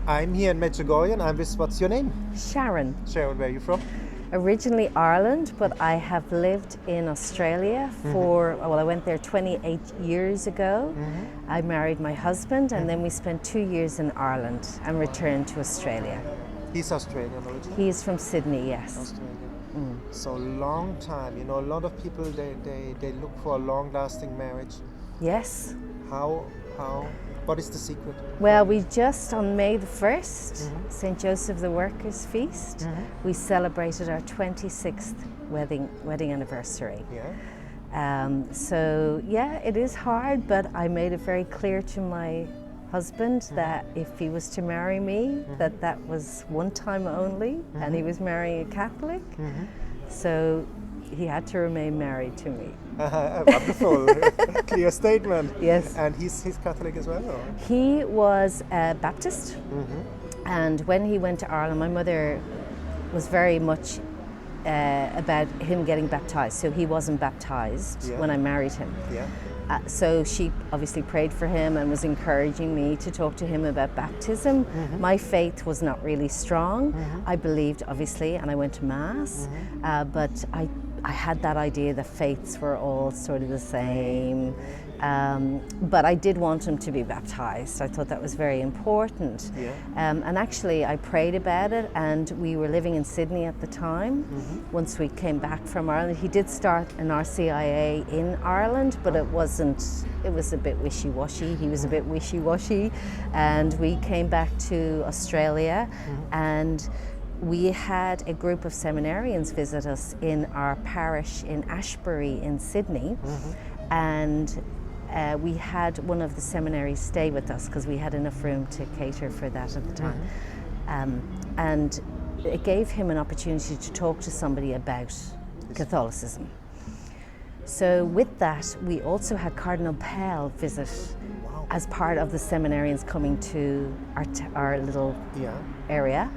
I'm here in Medjugorje and I'm with, what's your name? Sharon. Sharon, where are you from? Originally Ireland, but I have lived in Australia for, well, I went there 28 years ago. I married my husband and then we spent 2 years in Ireland and returned to Australia. He's Australian originally? He is from Sydney, yes. Australian. So long time, you know, a lot of people, they look for a long-lasting marriage. Yes. How, what is the secret? Well, we just, on May the 1st, St. Joseph the Workers' Feast, we celebrated our 26th wedding anniversary. Yeah. So, yeah, it is hard, but I made it very clear to my husband that if he was to marry me, that was one time only, and he was marrying a Catholic, so he had to remain married to me. Wonderful, clear statement. Yes. And he's Catholic as well, or? He was a Baptist, and when he went to Ireland, my mother was very much about him getting baptized, so he wasn't baptized when I married him. Yeah. So she obviously prayed for him and was encouraging me to talk to him about baptism. My faith was not really strong. I believed, obviously, and I went to Mass, but I had that idea that faiths were all sort of the same. But I did want him to be baptized. I thought that was very important. Yeah. And actually I prayed about it, and we were living in Sydney at the time. Once we came back from Ireland, he did start an RCIA in Ireland, but it was a bit wishy-washy. He was a bit wishy-washy, and we came back to Australia, and we had a group of seminarians visit us in our parish in Ashbury in Sydney, and we had one of the seminaries stay with us because we had enough room to cater for that at the time. And it gave him an opportunity to talk to somebody about Catholicism. So with that, we also had Cardinal Pell visit as part of the seminarians coming to our little area.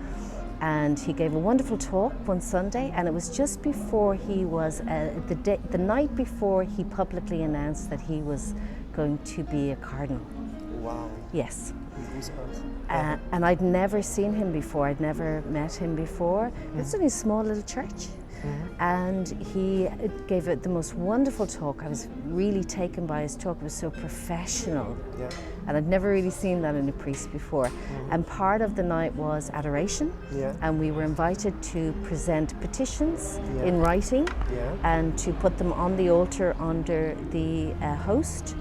And he gave a wonderful talk one Sunday, and it was just before he was, the night before he publicly announced that he was going to be a cardinal. Wow. Yes. Goosebumps. And I'd never seen him before, I'd never met him before. It's only a small little church. And he gave it the most wonderful talk. I was really taken by his talk. It was so professional. Yeah. And I'd never really seen that in a priest before. And part of the night was adoration. Yeah. And we were invited to present petitions in writing and to put them on the altar under the host.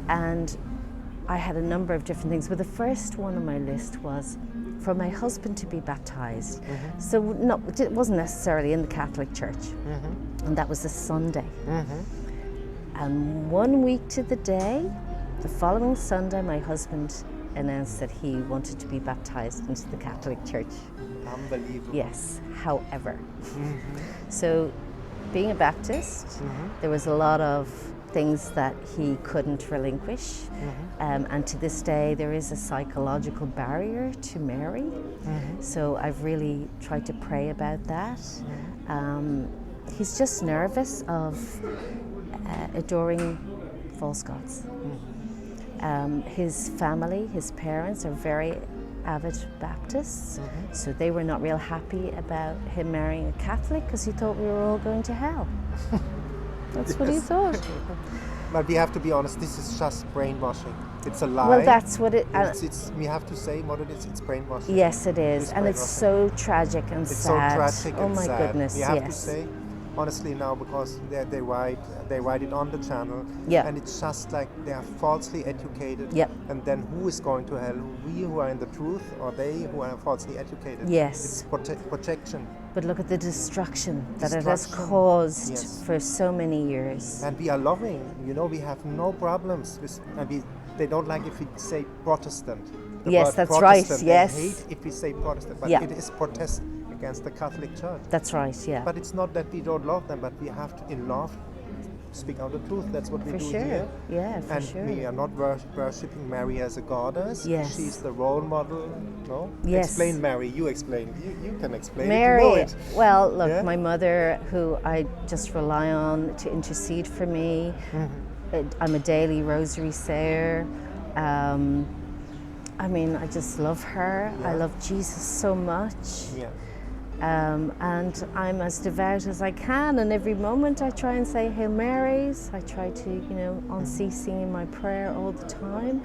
And I had a number of different things, but the first one on my list was for my husband to be baptized. So no, it wasn't necessarily in the Catholic Church, and that was a Sunday. And 1 week to the day, the following Sunday, my husband announced that he wanted to be baptized into the Catholic Church. Unbelievable. Yes, however. So being a Baptist, there was a lot of things that he couldn't relinquish, and to this day there is a psychological barrier to marry. So I've really tried to pray about that. He's just nervous of adoring false gods. His family, his parents are very avid Baptists, so they were not real happy about him marrying a Catholic because he thought we were all going to hell. That's what he thought. But we have to be honest, this is just brainwashing. It's a lie. Well, that's what it... we have to say what it is, it's brainwashing. Yes, it is. And it's so tragic and it's sad. It's so tragic oh and my sad. Goodness, we have to say, honestly now, because they write it on the channel, and it's just like they are falsely educated, and then who is going to hell? We who are in the truth, or they who are falsely educated? Yes. It's projection. But look at the destruction that it has caused for so many years. And we are loving, you know, we have no problems with, and they don't like if we say Protestant. Yes, that's right, yes. They hate if we say Protestant, but it is protest against the Catholic Church. That's right, yeah. But it's not that we don't love them, but we have to, in love, speak out the truth. That's what we do here. Yeah, for and sure. And we are not worshipping Mary as a goddess. Yes. She's the role model. No? Yes. Explain Mary. You explain. You can explain Mary, it. You know it. Well, look, my mother, who I just rely on to intercede for me. I'm a daily rosary sayer. I mean, I just love her. I love Jesus so much. And I'm as devout as I can, and every moment I try and say Hail Marys. I try to, unceasing in my prayer all the time.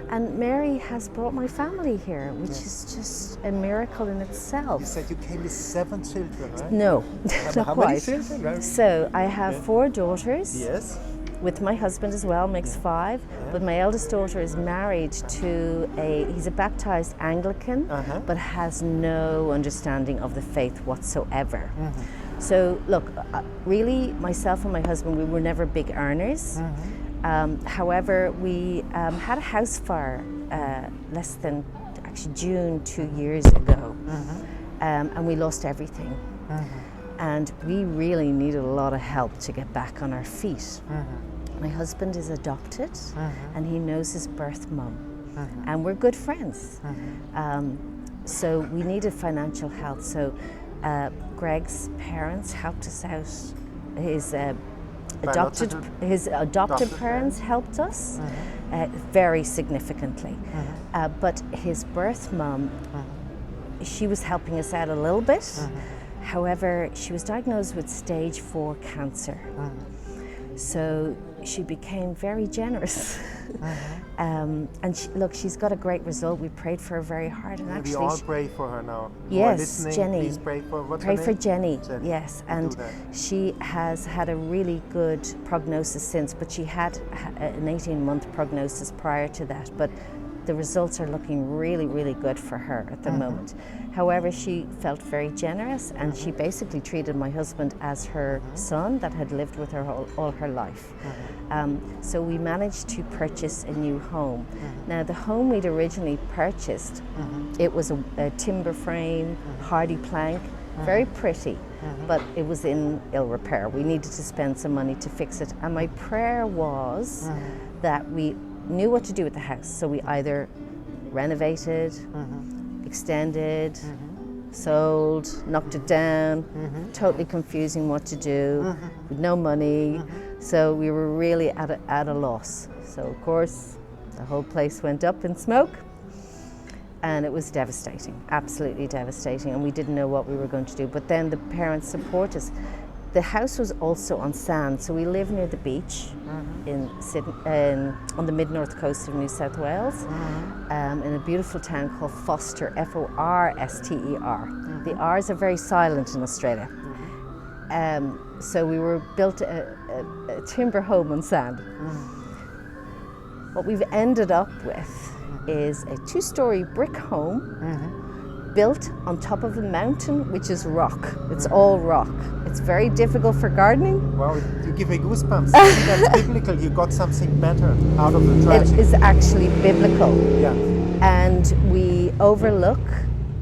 And Mary has brought my family here, which is just a miracle in itself. You said you came with 7 children, right? No, not How quite. many children? Right? So I have 4 daughters. Yes. With my husband as well, makes 5. But my eldest daughter is married to he's a baptized Anglican, but has no understanding of the faith whatsoever. So look, really, myself and my husband, we were never big earners. However, we had a house fire less than, actually June 2 years ago, and we lost everything. And we really needed a lot of help to get back on our feet. My husband is adopted, and he knows his birth mum, and we're good friends. So we needed financial help. So Greg's parents helped us out. His adopted parents helped us very significantly. But his birth mum, she was helping us out a little bit. However, she was diagnosed with stage 4 cancer. So she became very generous. And she's got a great result. We prayed for her very hard. And we all pray for her now. Yes, Jenny. Please pray for what's Pray her for name? Jenny. Yes, and she has had a really good prognosis since, but she had an 18-month prognosis prior to that. But the results are looking really, really good for her at the moment. However, she felt very generous, and she basically treated my husband as her son that had lived with her all her life. So we managed to purchase a new home. Now, the home we'd originally purchased, it was a timber frame, hardy plank, very pretty, but it was in ill repair. We needed to spend some money to fix it. And my prayer was that we knew what to do with the house. So we either renovated, extended, sold, knocked it down, totally confusing what to do, with no money. So we were really at a loss. So of course, the whole place went up in smoke, and it was devastating, absolutely devastating, and we didn't know what we were going to do. But then the parents support us. The house was also on sand, so we live near the beach in Sydney, on the mid-north coast of New South Wales, in a beautiful town called Forster, Forster. The R's are very silent in Australia. So we were built a timber home on sand. What we've ended up with is a 2-story brick home built on top of a mountain, which is rock. It's all rock. It's very difficult for gardening. Wow, you give me goosebumps. That's biblical. You got something better out of the tragic. It is actually biblical. Yeah. And we overlook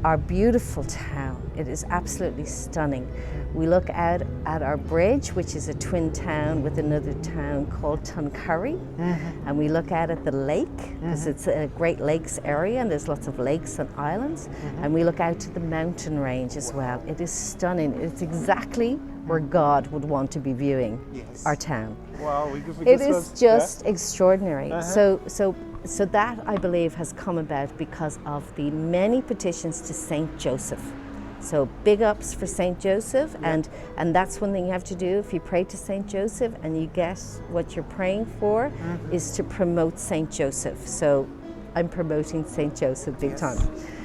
our beautiful town. It is absolutely stunning. We look out at our bridge, which is a twin town with another town called Tuncurry, and we look out at the lake, because it's a Great Lakes area and there's lots of lakes and islands, and we look out to the mountain range as well. It is stunning. It's exactly where God would want to be viewing our town. Wow, it is just extraordinary. So that, I believe, has come about because of the many petitions to Saint Joseph. So big ups for Saint Joseph, and that's one thing you have to do if you pray to Saint Joseph and you get what you're praying for, is to promote Saint Joseph. So I'm promoting Saint Joseph big time.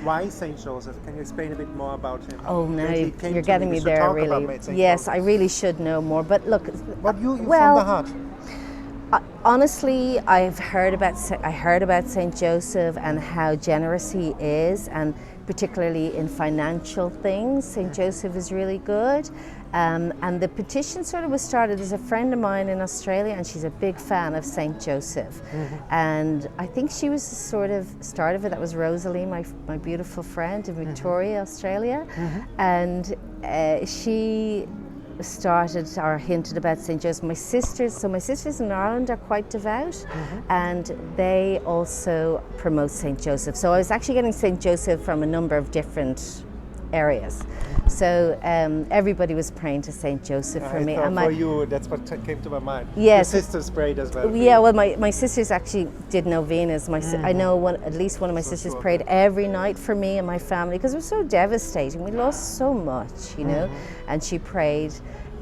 Why Saint Joseph? Can you explain a bit more about him? Oh, now you're getting me there, really. Yes, I really should know more. But look, what you from the heart? Honestly, I heard about Saint Joseph and how generous he is, and particularly in financial things, Saint Joseph is really good. And the petition sort of was started. There's a friend of mine in Australia, and she's a big fan of Saint Joseph. And I think she was the sort of start of it. That was Rosalie, my beautiful friend in Victoria, Australia. And she started or hinted about St. Joseph. My sisters in Ireland are quite devout, and they also promote St. Joseph. So I was actually getting St. Joseph from a number of different areas. So everybody was praying to Saint Joseph for me. And for you, that's what came to my mind. Yes. Your sisters prayed as well. Yeah, well, my sisters actually did novenas. I know at least one of my sisters prayed every night for me and my family, because it was so devastating. We lost so much, you know. And she prayed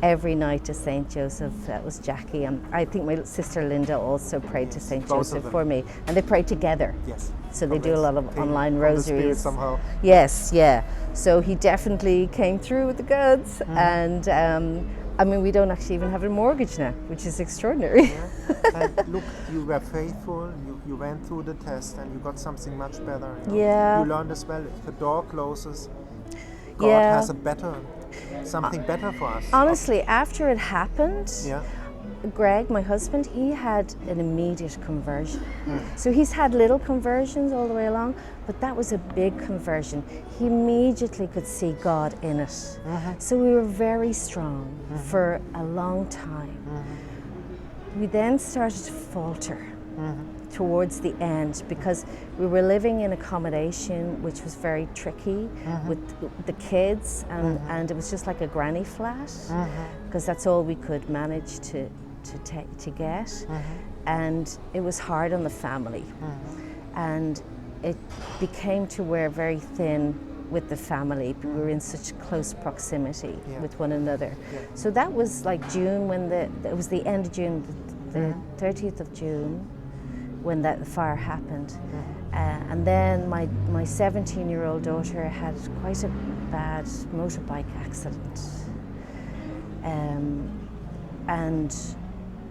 every night to Saint Joseph. That was Jackie. And I think my sister Linda also prayed to Saint Joseph for me. And they prayed together. Yes. So they do a lot of online rosaries. Somehow. Yes, yeah. So he definitely came through with the goods. And I mean, we don't actually even have a mortgage now, which is extraordinary. And look, you were faithful, you went through the test and you got something much better. You know? Yeah. You learned as well, if a door closes, God has something better for us. Honestly, after it happened, yeah. Greg, my husband, he had an immediate conversion. So he's had little conversions all the way along, but that was a big conversion. He immediately could see God in it. So we were very strong for a long time. We then started to falter towards the end, because we were living in accommodation which was very tricky with the kids, and it was just like a granny flat, because that's all we could manage to get, and it was hard on the family, and it became to where very thin with the family. We were in such close proximity with one another. So that was like June, when it was the end of June, the 30th of June, when the fire happened. And then my 17-year-old daughter had quite a bad motorbike accident. And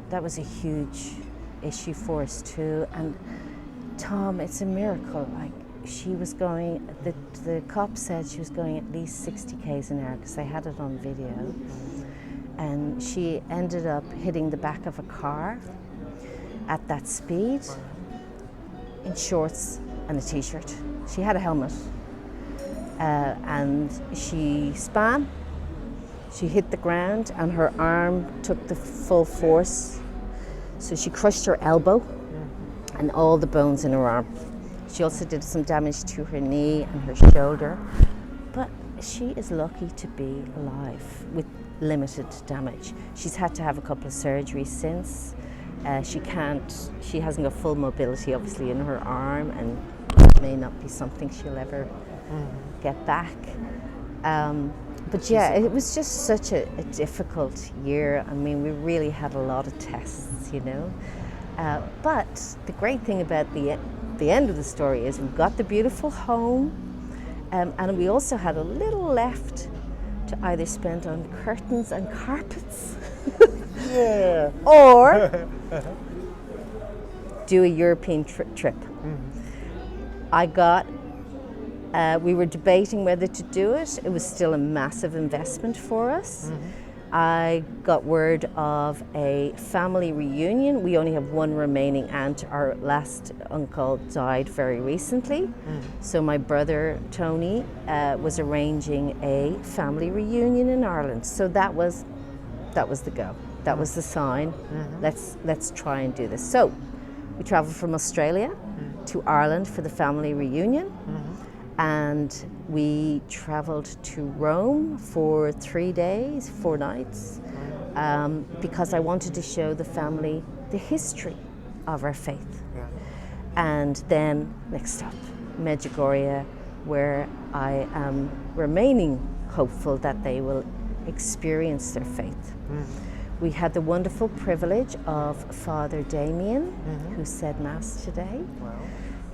that was a huge issue for us too. And Tom, it's a miracle. Like, she was going, the cop said she was going at least 60 k's an hour, because they had it on video. And she ended up hitting the back of a car at that speed, in shorts and a t-shirt. She had a helmet, and she span. She hit the ground and her arm took the full force, so she crushed her elbow and all the bones in her arm. She also did some damage to her knee and her shoulder, but she is lucky to be alive with limited damage. She's had to have a couple of surgeries since. She hasn't got full mobility obviously in her arm, and it may not be something she'll ever get back. But yeah, it was just such a difficult year. I mean, we really had a lot of tests, you know. But the great thing about the end of the story is we got the beautiful home, and we also had a little left to either spend on curtains and carpets or do a European trip. We were debating whether to do it. It was still a massive investment for us. I got word of a family reunion. We only have one remaining aunt. Our last uncle died very recently. So my brother, Tony, was arranging a family reunion in Ireland. So that was the go. That was the sign. Let's try and do this. So we traveled from Australia to Ireland for the family reunion. And we traveled to Rome for 3 days, 4 nights, because I wanted to show the family the history of our faith. And then next stop, Medjugorje, where I am remaining hopeful that they will experience their faith. We had the wonderful privilege of Father Damien, who said Mass today.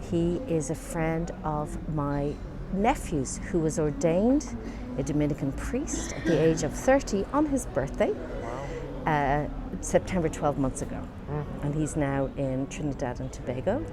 He is a friend of my nephew's, who was ordained a Dominican priest at the age of 30 on his birthday, September 12 months ago. And he's now in Trinidad and Tobago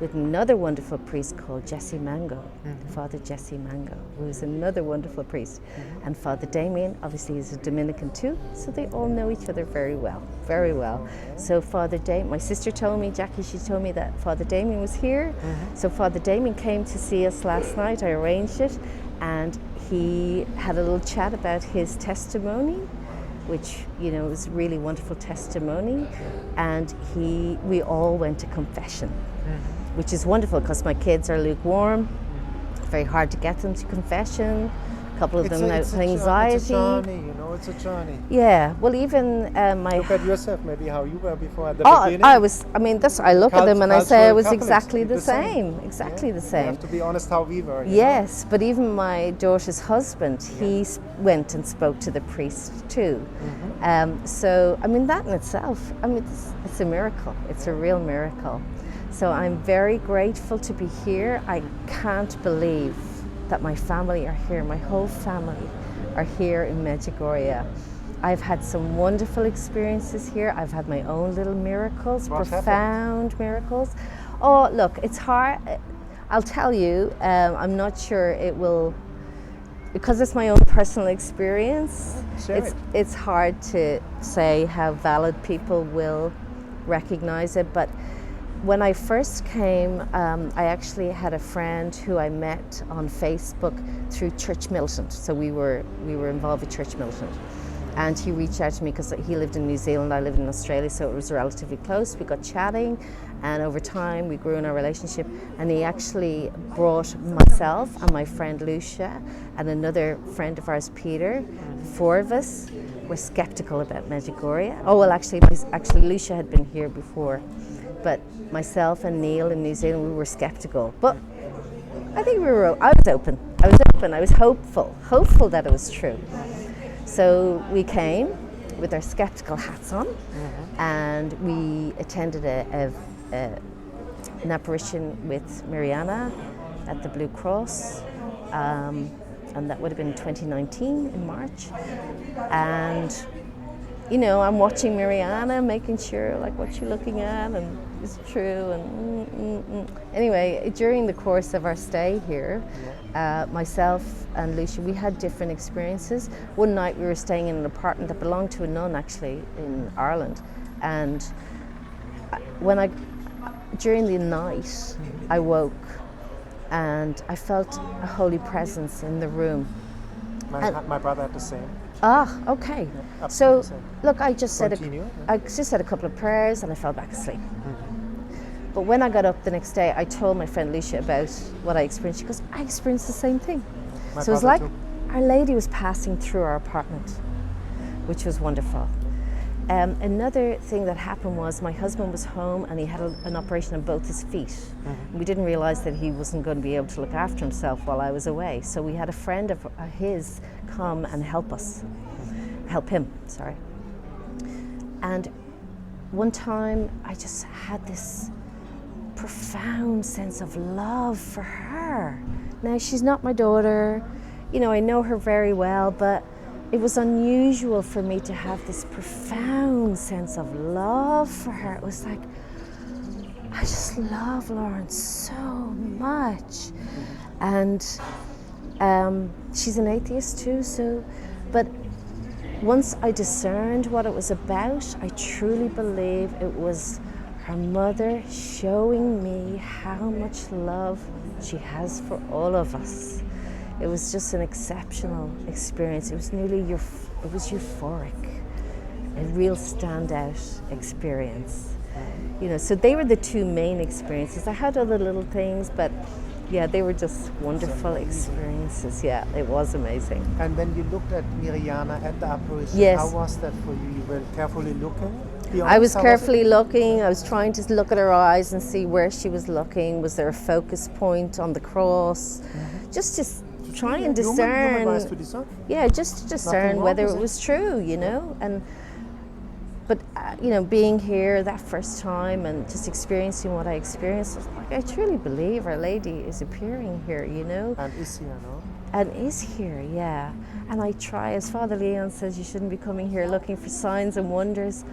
with another wonderful priest called Jesse Mango, Father Jesse Mango, who is another wonderful priest. And Father Damien obviously is a Dominican too, so they all know each other very well, very well. So Father Damien, my sister told me, Jackie, she told me that Father Damien was here. So Father Damien came to see us last night. I arranged it, and he had a little chat about his testimony, which, you know, was a really wonderful testimony. And we all went to confession, which is wonderful because my kids are lukewarm. Very hard to get them to confession couple of them it's anxiety. It's a journey, you know, it's a journey. Yeah, well, even my... Look at yourself, maybe how you were before at the beginning. I look at them and I say I was Catholics, exactly the same. Exactly the same. We have to be honest how we were. Yes, but even my daughter's husband, he went and spoke to the priest too. So, I mean, that in itself, I mean, it's a miracle. It's a real miracle. So I'm very grateful to be here. I can't believe that my family are here. My whole family are here in Medjugorje. I've had some wonderful experiences here. I've had my own little miracles, profound miracles. Oh, look, it's hard. I'll tell you, I'm not sure it will, because it's my own personal experience, it's hard to say how valid people will recognize it. But when I first came, I actually had a friend who I met on Facebook through Church Militant. So we were involved with Church Militant. And he reached out to me because he lived in New Zealand, I lived in Australia, so it was relatively close. We got chatting, and over time we grew in our relationship. And he actually brought myself and my friend Lucia and another friend of ours, Peter. The four of us were skeptical about Medjugorje. Oh, well, actually Lucia had been here before. But myself and Neil in New Zealand, we were skeptical. But I think I was open. I was hopeful that it was true. So we came with our skeptical hats on, and we attended an apparition with Mariana at the Blue Cross, and that would have been 2019 in March. And you know, I'm watching Mariana, making sure like what she's looking at and is true. And anyway, during the course of our stay here, myself and Lucia, we had different experiences. One night we were staying in an apartment that belonged to a nun actually in Ireland, and during the night I woke and I felt a holy presence in the room. My brother had the same. Ah, okay. Yeah, so, look, I just said a couple of prayers and I fell back asleep. But when I got up the next day, I told my friend Lucia about what I experienced. She goes, I experienced the same thing. So it was like Our Lady was passing through our apartment, which was wonderful. Another thing that happened was my husband was home and he had an operation on both his feet. We didn't realize that he wasn't going to be able to look after himself while I was away. So we had a friend of his come and help him. And one time I just had this profound sense of love for her. Now, she's not my daughter, you know, I know her very well, but it was unusual for me to have this profound sense of love for her. It was like, I just love Lauren so much. And she's an atheist too, but once I discerned what it was about, I truly believe it was her mother showing me how much love she has for all of us. It was just an exceptional experience. It was euphoric, a real standout experience. You know, so they were the two main experiences. I had other little things, but yeah, they were just wonderful experiences. Yeah, it was amazing. And when you looked at Mariana at the apparition, yes. How was that for you? You were carefully looking? I was carefully looking. I was trying to look at her eyes and see where she was looking. Was there a focus point on the cross? Just to try and discern. Yeah, just to discern whether it was true, you know. But you know, being here that first time and just experiencing what I experienced, like, I truly believe Our Lady is appearing here, you know. And is here, no? And is here, yeah. And I try, as Father Leon says, you shouldn't be coming here looking for signs and wonders.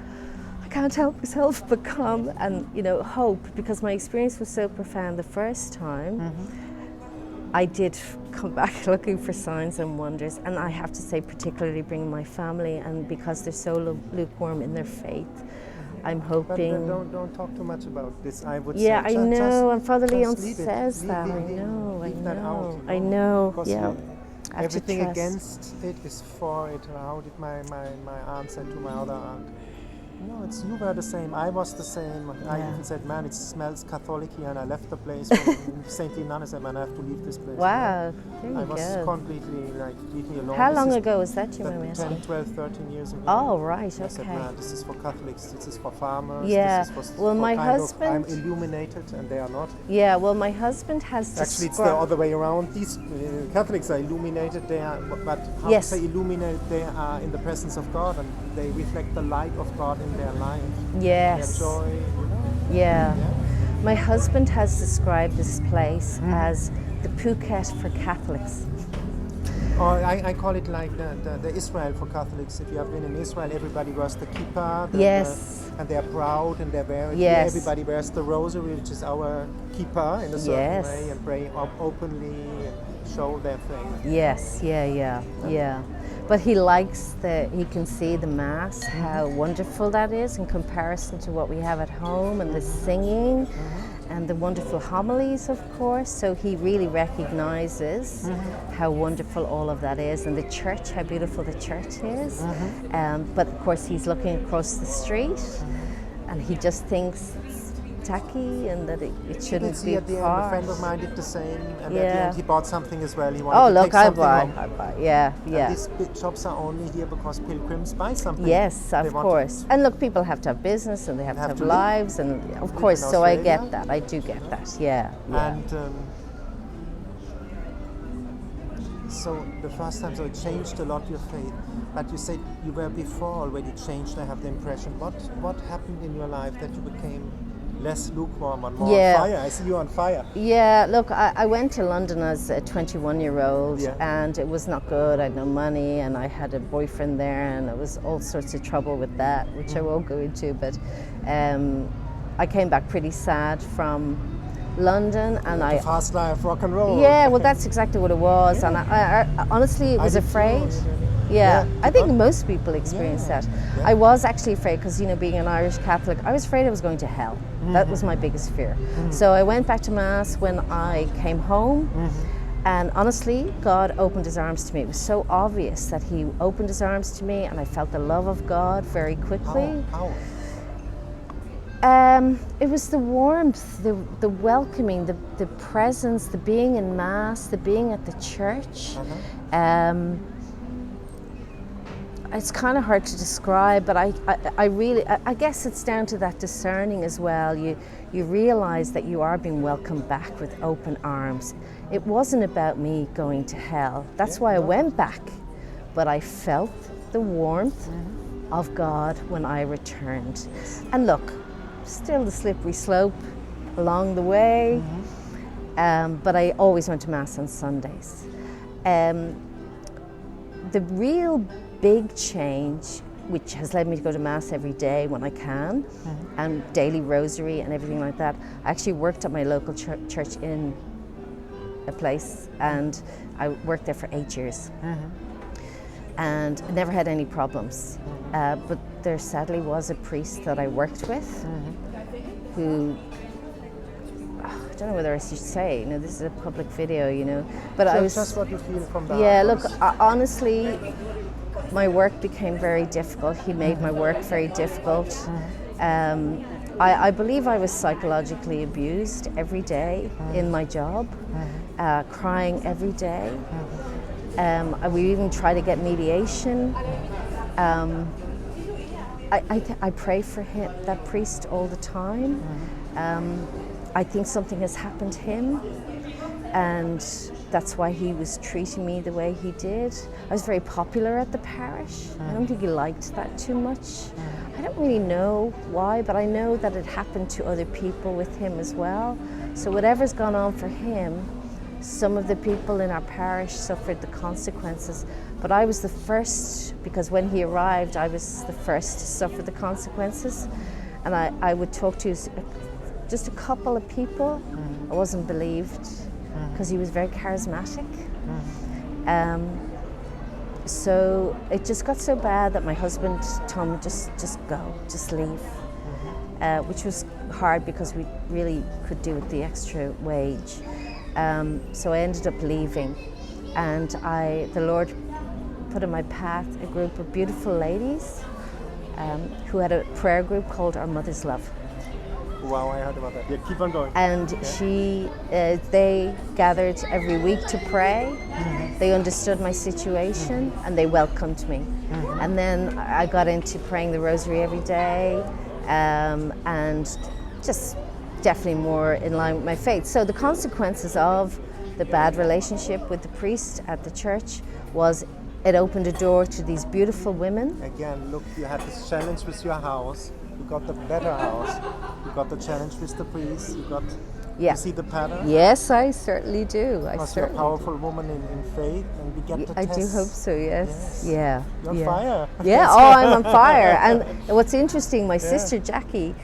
I can't help myself but come and, you know, hope, because my experience was so profound the first time. I did come back looking for signs and wonders, and I have to say, particularly bringing my family, and because they're so lukewarm in their faith, I'm hoping. But don't talk too much about this. I would say. Yeah, I know, and Father Leon says that. I know. Yeah. Everything against it is for it. How did my aunt said to my other aunt? No, you were the same. I was the same. I even said, man, it smells Catholic here, and I left the place. Saintly Nana said, man, I have to leave this place. Wow, there you I was go. completely leave me alone. How long ago was that, you mind me asking? 10, 12, 13 years ago. Oh, right, okay. I said, man, this is for Catholics, this is for farmers, yeah. this is for, well, my husband... I'm illuminated and they are not. Yeah, well, my husband has Actually, it's the other way around. These Catholics are illuminated, but how to say illuminated, they are in the presence of God and they reflect the light of God in their life. Yes. Their joy, Yeah. My husband has described this place as the Phuket for Catholics. Or I call it like the Israel for Catholics. If you have been in Israel, everybody wears the kippah. And they're proud and they're very. Yes. Everybody wears the rosary, which is our kippah in a certain way, and pray openly, show their faith. Yes, yeah. But he likes he can see the Mass, how wonderful that is in comparison to what we have at home, and the singing and the wonderful homilies, of course. So he really recognizes how wonderful all of that is, and the church, how beautiful the church is. But of course, he's looking across the street and he just thinks it's tacky and that it shouldn't be at the end, a friend of mine did the same, and at the end he bought something as well. He wanted to take something home. I buy. Yeah. And these shops are only here because pilgrims buy something. Yes, of course. And look, people have to have business and they have to have lives, and of course, so I get that. I do get that. Yeah. And so the first time, so it changed a lot your faith. But you said you were before already changed. I have the impression. What happened in your life that you became less lukewarm and more on fire? I see you on fire. Yeah, look, I went to London as a 21-year-old and it was not good. I had no money and I had a boyfriend there and there was all sorts of trouble with that, which I won't go into, but I came back pretty sad from London, and the fast life, rock and roll. Yeah, well, that's exactly what it was, and I honestly was afraid. I think most people experience that. I was actually afraid because, being an Irish Catholic, I was afraid I was going to hell. That was my biggest fear. So I went back to Mass when I came home, and honestly, God opened his arms to me. It was so obvious that he opened his arms to me, and I felt the love of God very quickly. How? It was the warmth, the welcoming, the presence, the being in Mass, the being at the church. It's kind of hard to describe, but I really guess it's down to that discerning as well. You realize that you are being welcomed back with open arms. It wasn't about me going to hell. That's why I went back, but I felt the warmth of God when I returned. And look, still the slippery slope along the way, but I always went to Mass on Sundays. The real big change, which has led me to go to Mass every day when I can, and daily rosary and everything like that. I actually worked at my local church in a place, and I worked there for 8 years. And I never had any problems. But there sadly was a priest that I worked with who, I don't know whether I should say, this is a public video, but I was... Just what you feel from that. Yeah, look, honestly, my work became very difficult. He made my work very difficult. I believe I was psychologically abused every day in my job, crying every day. We even tried to get mediation. I pray for him, that priest, all the time. I think something has happened to him, and that's why he was treating me the way he did. I was very popular at the parish. I don't think he liked that too much. I don't really know why, but I know that it happened to other people with him as well. So whatever's gone on for him, some of the people in our parish suffered the consequences, but I was the first, because when he arrived, I was the first to suffer the consequences. And I would talk to just a couple of people. I wasn't believed because he was very charismatic. So it just got so bad that my husband told me, just go, just leave, which was hard because we really could do with the extra wage. So I ended up leaving, and the Lord put in my path a group of beautiful ladies who had a prayer group called Our Mother's Love. Wow, I heard about that. Yeah, keep on going. And they gathered every week to pray. They understood my situation and they welcomed me. And then I got into praying the rosary every day, and just definitely more in line with my faith. So the consequences of the bad relationship with the priest at the church was it opened a door to these beautiful women. Again, look, you had this challenge with your house. You got the better house. You got the challenge with the priest. You got. You see the pattern? Yes, I certainly do. Because you're a powerful woman in faith, and we get the test. I do hope so. Yes. Yeah. You're on fire. Yeah. Oh, I'm on fire. And what's interesting, my sister Jackie,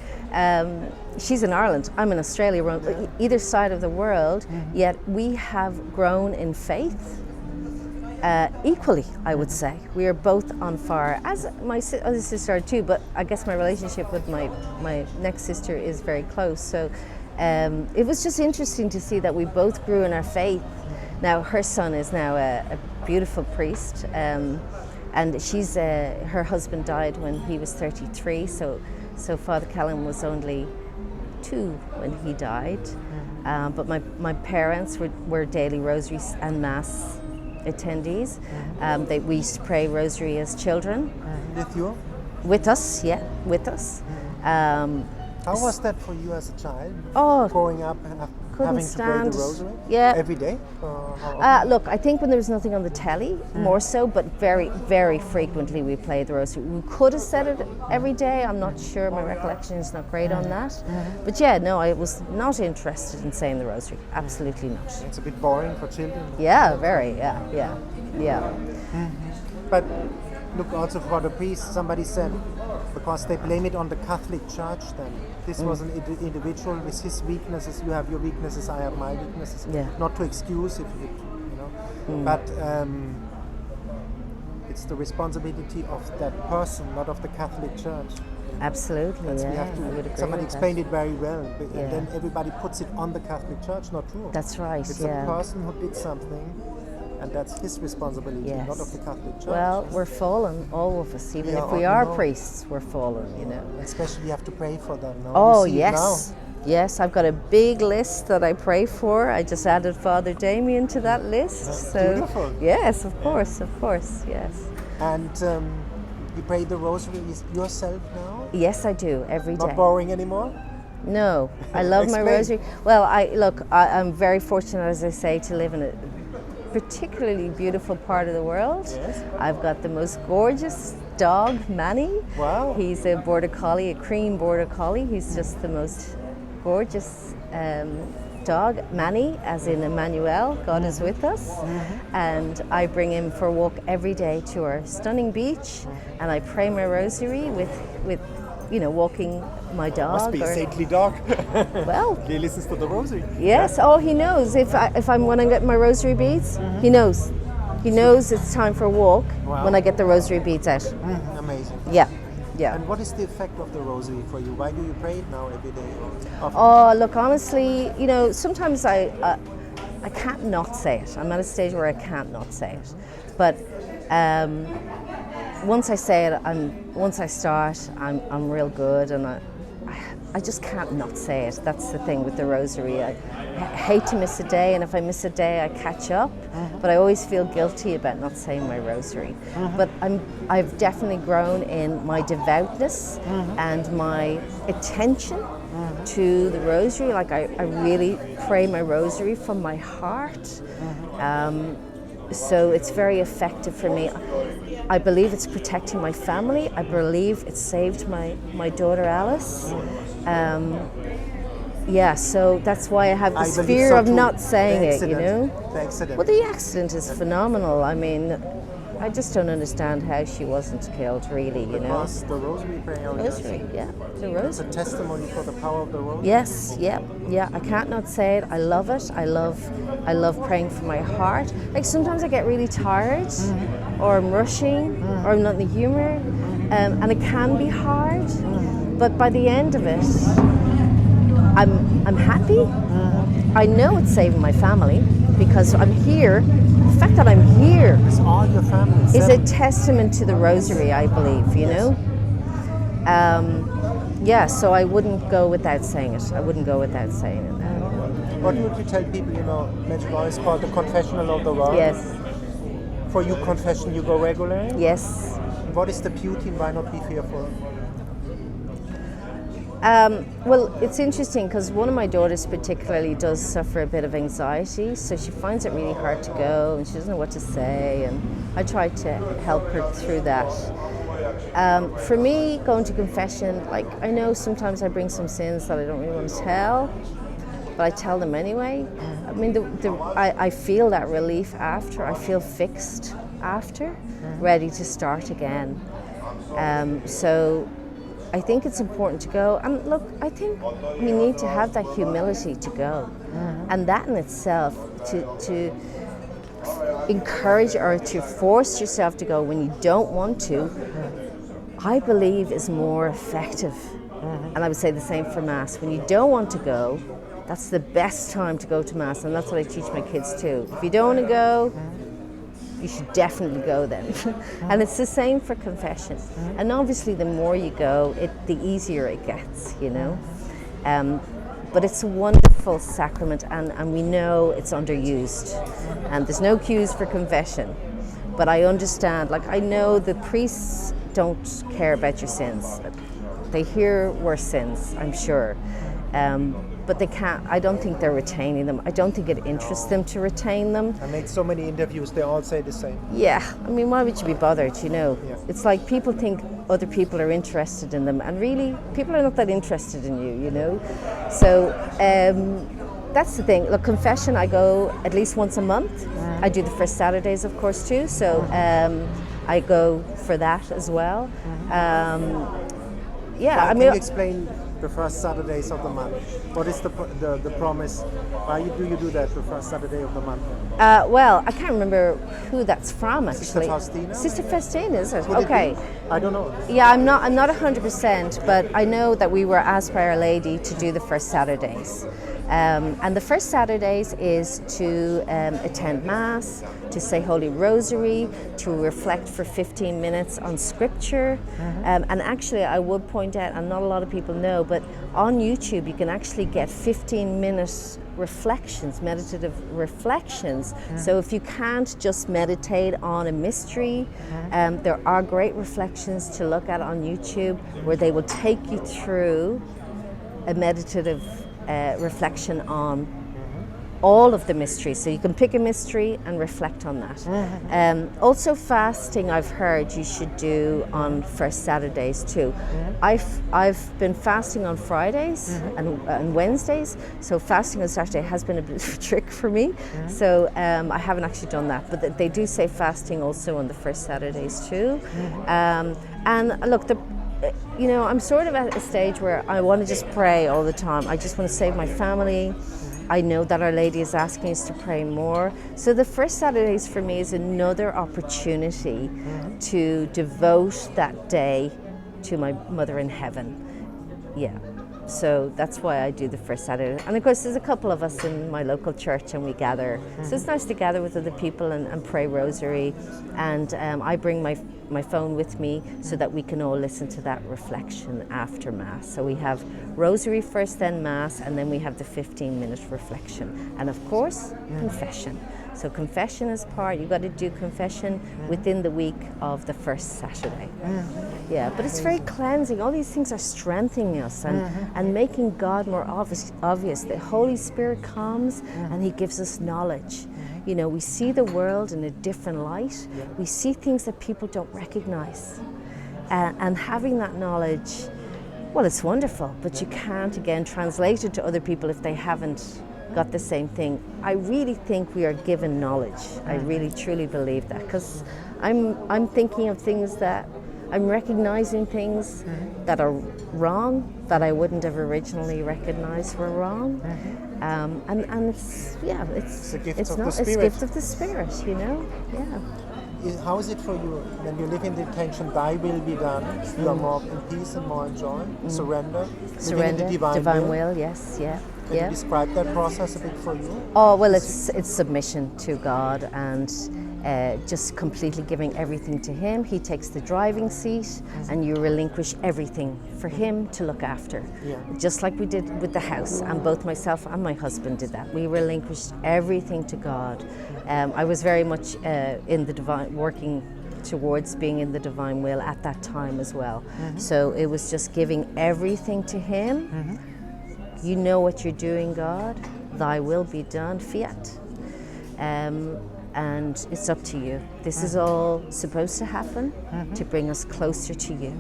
she's in Ireland. I'm in Australia. We're on either side of the world. Yet we have grown in faith. Equally, I would say. We are both on fire, as my other sister are too, but I guess my relationship with my next sister is very close. So it was just interesting to see that we both grew in our faith. Now her son is now a beautiful priest, and she's her husband died when he was 33, so Father Callum was only 2 when he died. But my parents were daily rosary and mass attendees. We used to pray rosary as children. With you? With us, yeah, with us. How was that for you as a child? Oh, growing up and having to pray the rosary? Yeah. Every day? Look, I think when there was nothing on the telly, more so, but very, very frequently we played the rosary. We could have said it every day. I'm not sure. My recollection is not great on that. But yeah, no, I was not interested in saying the rosary. Absolutely not. It's a bit boring for children. Yeah, very. Yeah. But look, also for the priest, somebody said, because they blame it on the Catholic Church then. This was an individual with his weaknesses. You have your weaknesses, I have my weaknesses. Yeah. Not to excuse if you know. But it's the responsibility of that person, not of the Catholic Church. Absolutely, We yeah. have to, somebody explained it very well. And then everybody puts it on the Catholic Church, not true. That's right, It's a person who did something, and that's his responsibility, not of the Catholic Church. Well, we're fallen, all of us. Even if we are priests, we're fallen, you know. Especially you have to pray for them. No? Oh, yes. Yes, I've got a big list that I pray for. I just added Father Damien to that list. That's so beautiful. Yes, of course, yes. And you pray the rosary yourself now? Yes, I do, every day. Not boring anymore? No, I love my rosary. Well, I'm very fortunate, as I say, to live in a particularly beautiful part of the world. Yes. I've got the most gorgeous dog, Manny. Wow. He's a border collie, a cream border collie. He's just the most gorgeous dog, Manny, as in Emmanuel, God is with us. And I bring him for a walk every day to our stunning beach, and I pray my rosary with walking my dog. Must be a saintly dog. Well, he listens to the rosary. Yes. Oh, he knows when I get my rosary beads. He knows. He knows it's time for a walk when I get the rosary beads out. Amazing. Yeah. And what is the effect of the rosary for you? Why do you pray it now every day? Oh, look, honestly, sometimes I can't not say it. I'm at a stage where I can't not say it, but. Once I say it, once I start, I'm real good, and I just can't not say it. That's the thing with the rosary. I hate to miss a day, and if I miss a day, I catch up. But I always feel guilty about not saying my rosary. But I've definitely grown in my devoutness and my attention to the rosary. Like I really pray my rosary from my heart. So it's very effective for me. I believe it's protecting my family. I believe it saved my daughter Alice. So that's why I have this fear of not saying it, The accident. Well, the accident is phenomenal. I mean, I just don't understand how she wasn't killed, really, Because the rosary prayer. The rosary. It's a testimony for the power of the rosary. Yes, yeah. I can't not say it. I love it. I love praying for my heart. Like sometimes I get really tired, or I'm rushing, or I'm not in the humor, and it can be hard. But by the end of it, I'm happy. I know it's saving my family because I'm here. The fact that I'm here all your family is a testament to the rosary, I believe, you know. Yeah, so I wouldn't go without saying it. I wouldn't go without saying it. What would you tell people? You know, Medjugorje is called the confessional of the world. Yes. For you, confession, you go regularly? Yes. What is the beauty and why not be fearful? Well, it's interesting because one of my daughters particularly does suffer a bit of anxiety, so she finds it really hard to go and she doesn't know what to say, and I try to help her through that. For me, going to confession, like, I know sometimes I bring some sins that I don't really want to tell, but I tell them anyway. I mean, I feel that relief after. I feel fixed after, ready to start again. So I think it's important to go. And look, I think we need to have that humility to go. And that in itself, to encourage or to force yourself to go when you don't want to, I believe is more effective. And I would say the same for Mass. When you don't want to go, that's the best time to go to Mass, and that's what I teach my kids too. If you don't want to go, you should definitely go then. And it's the same for confession. And obviously the more you go, the easier it gets, you know. But it's a wonderful sacrament, and we know it's underused. And there's no queues for confession. But I understand, like, I know the priests don't care about your sins. They hear worse sins, I'm sure. But they can't, I don't think they're retaining them. I don't think it interests them to retain them. I made so many interviews, they all say the same. Yeah, I mean, why would you be bothered, you know? Yeah. It's like people think other people are interested in them, and really, people are not that interested in you, you know? So that's the thing. Look, confession, I go at least once a month. I do the first Saturdays, of course, too, so I go for that as well. Yeah, I mean, can you explain the first Saturdays of the month? What is the promise? Why do you do that, the first Saturday of the month? Well, I can't remember who that's from, actually. Sister Faustina? Sister Faustina, is it? Would okay. It I don't know. Yeah, I'm not 100%, but I know that we were asked by Our Lady to do the first Saturdays. And the first Saturdays is to attend Mass, to say Holy Rosary, to reflect for 15 minutes on Scripture. And actually, I would point out, and not a lot of people know, but on YouTube you can actually get 15-minute reflections, meditative reflections. So if you can't just meditate on a mystery, there are great reflections to look at on YouTube where they will take you through a meditative reflection on all of the mysteries. So you can pick a mystery and reflect on that. Also fasting, I've heard you should do on first Saturdays too. I've been fasting on Fridays and Wednesdays, so fasting on Saturday has been a bit of a trick for me. So I haven't actually done that, but they do say fasting also on the first Saturdays too. And look, you know, I'm sort of at a stage where I want to just pray all the time. I just want to save my family. I know that Our Lady is asking us to pray more. So the first Saturdays for me is another opportunity to devote that day to my Mother in Heaven. Yeah. So that's why I do the first Saturday. And of course there's a couple of us in my local church and we gather. So it's nice to gather with other people and pray rosary. And I bring my phone with me so that we can all listen to that reflection after Mass. So we have rosary first, then Mass, and then we have the 15-minute reflection. And of course, confession. So confession is part, you've got to do confession within the week of the first Saturday. Yeah, but it's very cleansing. All these things are strengthening us and making God more obvious. The Holy Spirit comes and He gives us knowledge. You know, we see the world in a different light. We see things that people don't recognize. And having that knowledge, well, it's wonderful, but you can't, again, translate it to other people if they haven't got the same thing. I really think we are given knowledge. I really, truly believe that, because I'm thinking of things that, I'm recognizing things that are wrong, that I wouldn't have originally recognized were wrong. And it's, yeah, it's a gift of the Spirit, you know, yeah. How is it for you when you live in the intention, Thy will be done, you are more in peace and more in joy, surrender, Surrender, in the divine will? Yes, yeah. Can you describe that process a bit for you? Oh, well, it's submission to God and just completely giving everything to Him. He takes the driving seat and you relinquish everything for Him to look after. Yeah. Just like we did with the house, and both myself and my husband did that. We relinquished everything to God. I was very much in the divine, working towards being in the divine will at that time as well. So it was just giving everything to Him. You know what you're doing, God. Thy will be done, fiat. And it's up to you. This is all supposed to happen to bring us closer to you.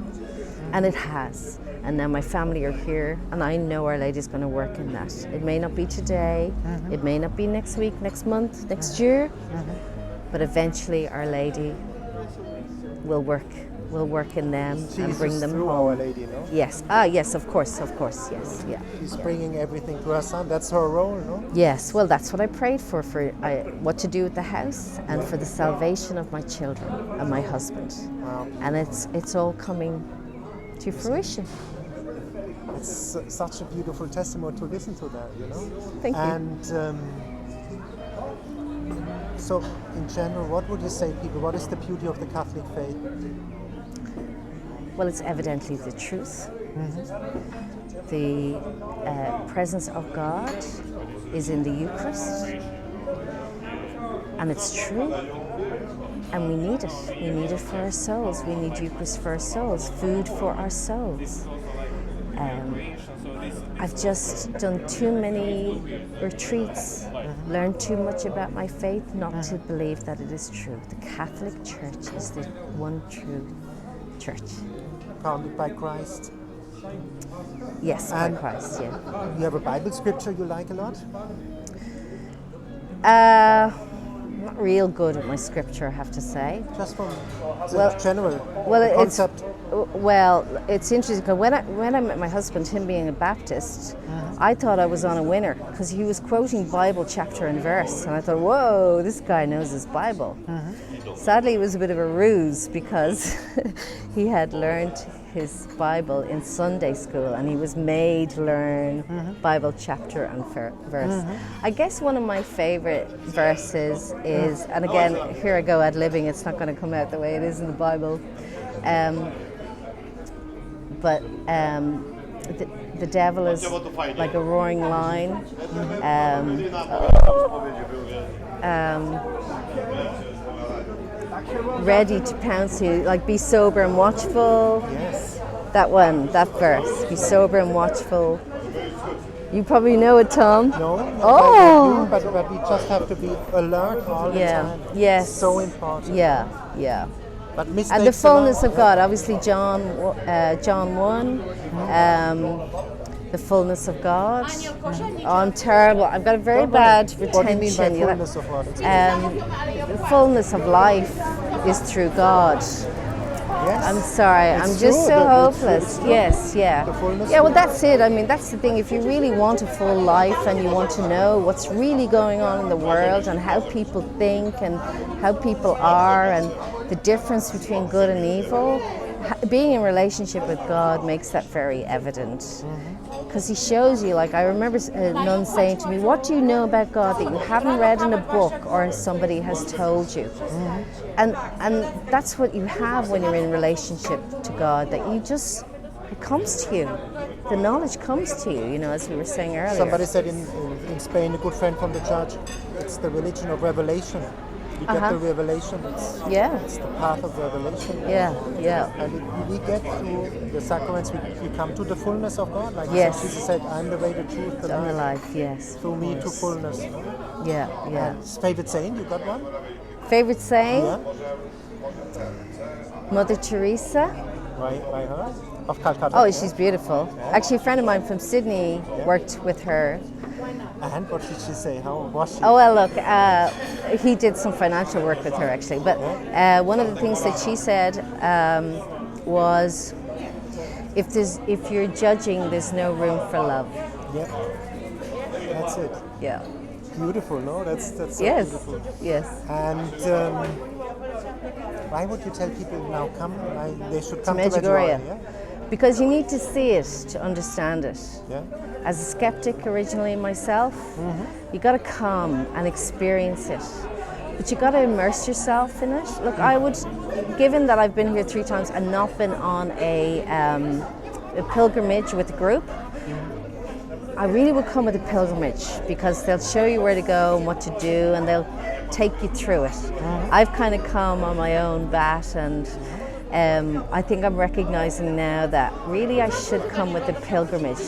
And it has. And now my family are here, and I know Our Lady's going to work in that. It may not be today, it may not be next week, next month, next year, but eventually Our Lady will work in them and bring them through home. Our Lady, no? Yes, yes, of course, yes, yeah. She's bringing everything to her son. That's her role, no? Yes, well, that's what I prayed for what to do with the house and for the salvation of my children and my husband. Wow. And it's all coming to fruition. It's such a beautiful testimony to listen to that, you know? Thank you. And so, in general, what would you say, people? What is the beauty of the Catholic faith? Well, it's evidently the truth. The presence of God is in the Eucharist, and it's true, and we need it. We need it for our souls. We need Eucharist for our souls, food for our souls. I've just done too many retreats, learned too much about my faith not to believe that it is true. The Catholic Church is the one true church. Founded by Christ. Yes, by Christ, yeah. You have a Bible scripture you like a lot? Not real good at my scripture, I have to say. Just from the general concept. It's interesting because when I met my husband, him being a Baptist, I thought I was on a winner because he was quoting Bible chapter and verse, and I thought, whoa, this guy knows his Bible. Sadly, it was a bit of a ruse because he had learned his Bible in Sunday school and he was made learn Bible chapter and verse. I guess one of my favorite verses is, and again, here I go ad-libbing, it's not going to come out the way it is in the Bible, but the devil is like a roaring lion. Ready to pounce you, like be sober and watchful. Yes. That one, that verse. Be sober and watchful. You probably know it, Tom. No, oh. But we just have to be alert all the time. Yes. So important. Yeah. But and the fullness of God, obviously John 1, the fullness of God. Oh, I'm terrible. I've got a very bad retention. What do you mean by fullness of God? The fullness of life is through God. Yes. I'm sorry, I'm just so hopeless. Yes, yeah. Yeah, well, that's it. I mean, that's the thing. If you really want a full life and you want to know what's really going on in the world and how people think and how people are and the difference between good and evil, being in relationship with God makes that very evident. Because He shows you, like I remember a nun saying to me, what do you know about God that you haven't read in a book or somebody has told you? And that's what you have when you're in relationship to God, that you just, it comes to you. The knowledge comes to you, as we were saying earlier. Somebody said in Spain, a good friend from the church, it's the religion of revelation. You get the revelation. It's the path of revelation. Yeah. And we get through the sacraments, we come to the fullness of God. Like Jesus said, I'm the way, the truth, the life. Yes. Through me to fullness. Yeah. And favorite saint, you got one? Favorite saint? Yeah. Mother Teresa. By her? Of Calcutta. Oh, she's beautiful. Actually, a friend of mine from Sydney worked with her. And what did she say? How was she? Oh, well, look, he did some financial work with her, actually. But one of the things that she said was, if you're judging, there's no room for love. Yeah, that's it. Yeah. Beautiful, no? That's so beautiful. Yes. And why would you tell people now they should come to Medjugorje? Yeah? Because you need to see it to understand it. Yeah. as a skeptic originally myself. You got to come and experience it, but you got to immerse yourself in it. Look, I would, given that I've been here 3 times and not been on a pilgrimage with a group, I really would come with a pilgrimage, because they'll show you where to go and what to do, and they'll take you through it. I've kind of come on my own bat, and I think I'm recognizing now that really I should come with a pilgrimage.